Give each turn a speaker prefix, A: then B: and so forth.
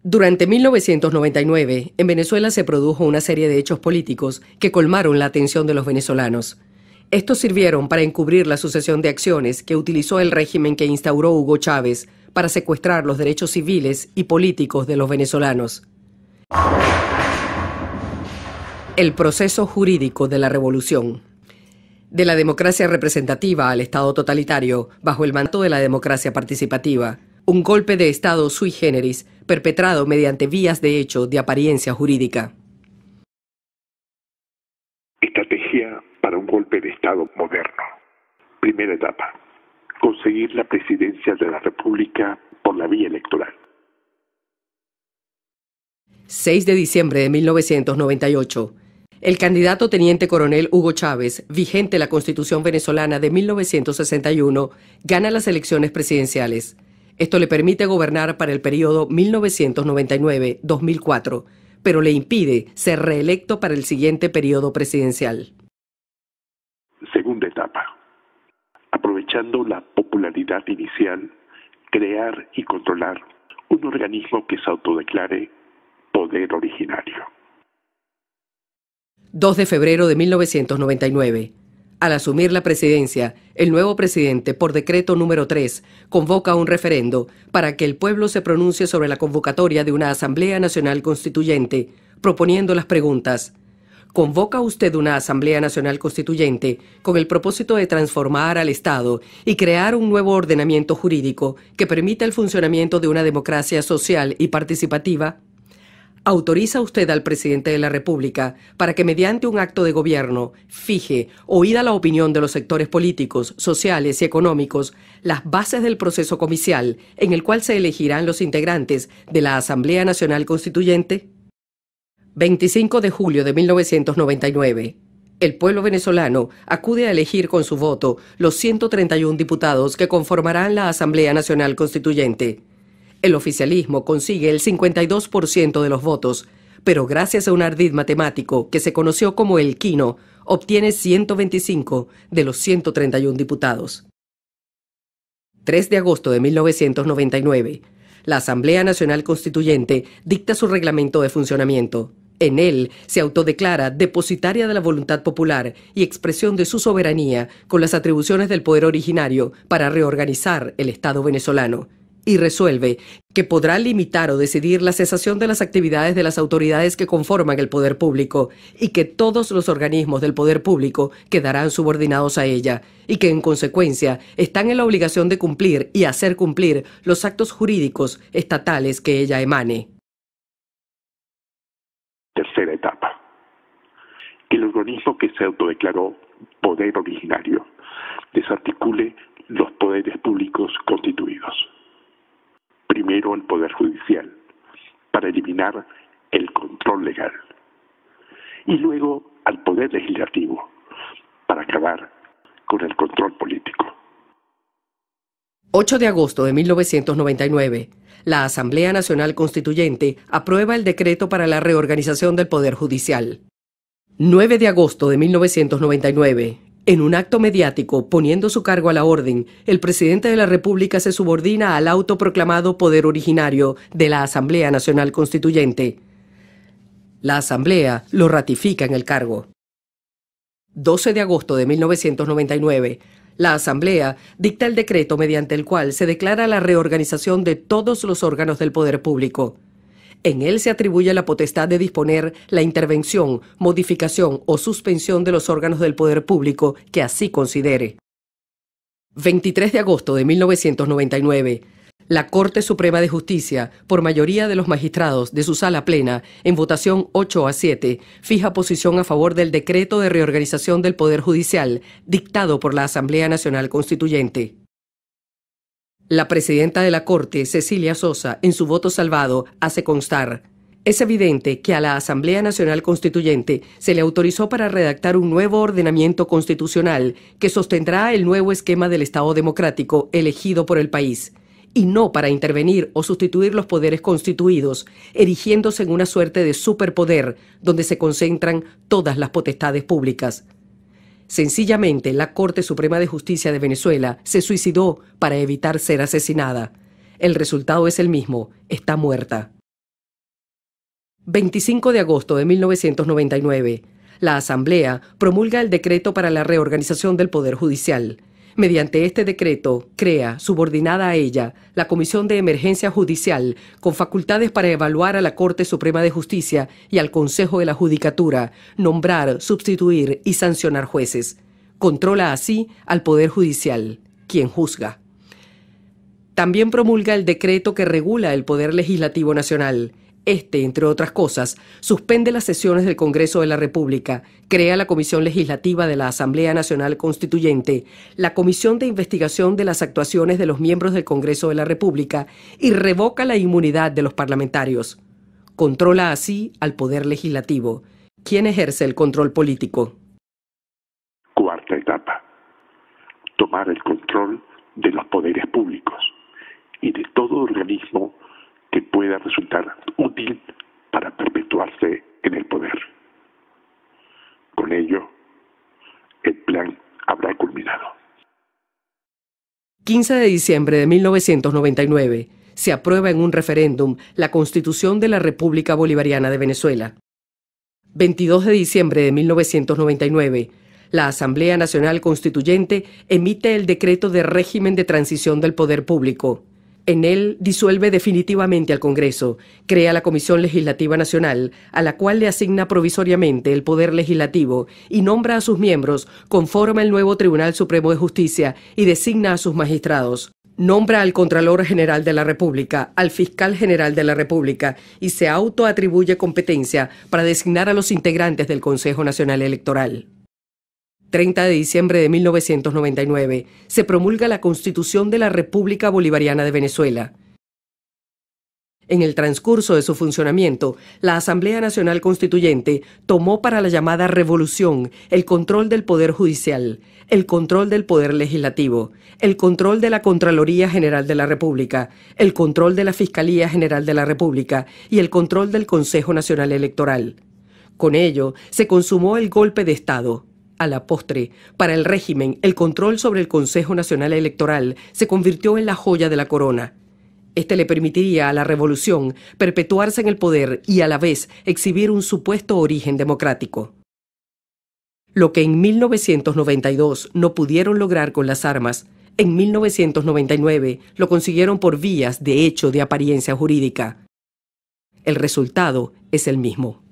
A: Durante 1999, en Venezuela se produjo una serie de hechos políticos que colmaron la atención de los venezolanos. Estos sirvieron para encubrir la sucesión de acciones que utilizó el régimen que instauró Hugo Chávez para secuestrar los derechos civiles y políticos de los venezolanos. El proceso jurídico de la revolución. De la democracia representativa al Estado totalitario, bajo el mandato de la democracia participativa, un golpe de Estado sui generis perpetrado mediante vías de hecho de apariencia jurídica.
B: Estrategia para un golpe de Estado moderno. Primera etapa. Conseguir la presidencia de la República por la vía electoral.
A: 6 de diciembre de 1998. El candidato teniente coronel Hugo Chávez, vigente la Constitución venezolana de 1961, gana las elecciones presidenciales. Esto le permite gobernar para el periodo 1999-2004, pero le impide ser reelecto para el siguiente periodo presidencial.
B: Segunda etapa. Aprovechando la popularidad inicial, crear y controlar un organismo que se autodeclare poder originario.
A: 2 de febrero de 1999. Al asumir la presidencia, el nuevo presidente, por decreto número 3, convoca un referendo para que el pueblo se pronuncie sobre la convocatoria de una Asamblea Nacional Constituyente, proponiendo las preguntas: ¿convoca usted una Asamblea Nacional Constituyente con el propósito de transformar al Estado y crear un nuevo ordenamiento jurídico que permita el funcionamiento de una democracia social y participativa? ¿Autoriza usted al presidente de la República para que mediante un acto de gobierno fije, oída la opinión de los sectores políticos, sociales y económicos, las bases del proceso comicial en el cual se elegirán los integrantes de la Asamblea Nacional Constituyente? 25 de julio de 1999. El pueblo venezolano acude a elegir con su voto los 131 diputados que conformarán la Asamblea Nacional Constituyente. El oficialismo consigue el 52% de los votos, pero gracias a un ardid matemático que se conoció como el Quino, obtiene 125 de los 131 diputados. 3 de agosto de 1999. La Asamblea Nacional Constituyente dicta su reglamento de funcionamiento. En él se autodeclara depositaria de la voluntad popular y expresión de su soberanía con las atribuciones del poder originario para reorganizar el Estado venezolano. Y resuelve que podrá limitar o decidir la cesación de las actividades de las autoridades que conforman el poder público y que todos los organismos del poder público quedarán subordinados a ella y que en consecuencia están en la obligación de cumplir y hacer cumplir los actos jurídicos estatales que ella emane.
B: Tercera etapa. Que el organismo que se autodeclaró poder originario desarticule los poderes públicos constituidos. Primero el Poder Judicial, para eliminar el control legal. Y luego al Poder Legislativo, para acabar con el control político.
A: 8 de agosto de 1999. La Asamblea Nacional Constituyente aprueba el decreto para la reorganización del Poder Judicial. 9 de agosto de 1999. En un acto mediático, poniendo su cargo a la orden, el presidente de la República se subordina al autoproclamado poder originario de la Asamblea Nacional Constituyente. La Asamblea lo ratifica en el cargo. 12 de agosto de 1999. La Asamblea dicta el decreto mediante el cual se declara la reorganización de todos los órganos del poder público. En él se atribuye la potestad de disponer la intervención, modificación o suspensión de los órganos del poder público que así considere. 23 de agosto de 1999. La Corte Suprema de Justicia, por mayoría de los magistrados de su sala plena, en votación 8-7, fija posición a favor del decreto de reorganización del Poder Judicial, dictado por la Asamblea Nacional Constituyente. La presidenta de la Corte, Cecilia Sosa, en su voto salvado, hace constar: es evidente que a la Asamblea Nacional Constituyente se le autorizó para redactar un nuevo ordenamiento constitucional que sostendrá el nuevo esquema del Estado democrático elegido por el país, y no para intervenir o sustituir los poderes constituidos, erigiéndose en una suerte de superpoder donde se concentran todas las potestades públicas. Sencillamente, la Corte Suprema de Justicia de Venezuela se suicidó para evitar ser asesinada. El resultado es el mismo: está muerta. 25 de agosto de 1999. La Asamblea promulga el decreto para la reorganización del Poder Judicial. Mediante este decreto, crea, subordinada a ella, la Comisión de Emergencia Judicial, con facultades para evaluar a la Corte Suprema de Justicia y al Consejo de la Judicatura, nombrar, sustituir y sancionar jueces. Controla así al Poder Judicial, quien juzga. También promulga el decreto que regula el Poder Legislativo Nacional. Este, entre otras cosas, suspende las sesiones del Congreso de la República, crea la Comisión Legislativa de la Asamblea Nacional Constituyente, la Comisión de Investigación de las actuaciones de los miembros del Congreso de la República y revoca la inmunidad de los parlamentarios. Controla así al Poder Legislativo. ¿Quién ejerce el control político?
B: Cuarta etapa. Tomar el control de los poderes públicos y de todo organismo que pueda resultar útil para perpetuarse en el poder. Con ello, el plan habrá culminado.
A: 15 de diciembre de 1999. Se aprueba en un referéndum la Constitución de la República Bolivariana de Venezuela. 22 de diciembre de 1999. La Asamblea Nacional Constituyente emite el decreto de régimen de transición del poder público. En él disuelve definitivamente al Congreso, crea la Comisión Legislativa Nacional, a la cual le asigna provisoriamente el Poder Legislativo y nombra a sus miembros, conforma el nuevo Tribunal Supremo de Justicia y designa a sus magistrados. Nombra al Contralor General de la República, al Fiscal General de la República y se autoatribuye competencia para designar a los integrantes del Consejo Nacional Electoral. 30 de diciembre de 1999, se promulga la Constitución de la República Bolivariana de Venezuela. En el transcurso de su funcionamiento, la Asamblea Nacional Constituyente tomó para la llamada revolución el control del Poder Judicial, el control del Poder Legislativo, el control de la Contraloría General de la República, el control de la Fiscalía General de la República y el control del Consejo Nacional Electoral. Con ello, se consumó el golpe de Estado. A la postre, para el régimen, el control sobre el Consejo Nacional Electoral se convirtió en la joya de la corona. Este le permitiría a la revolución perpetuarse en el poder y a la vez exhibir un supuesto origen democrático. Lo que en 1992 no pudieron lograr con las armas, en 1999 lo consiguieron por vías de hecho de apariencia jurídica. El resultado es el mismo.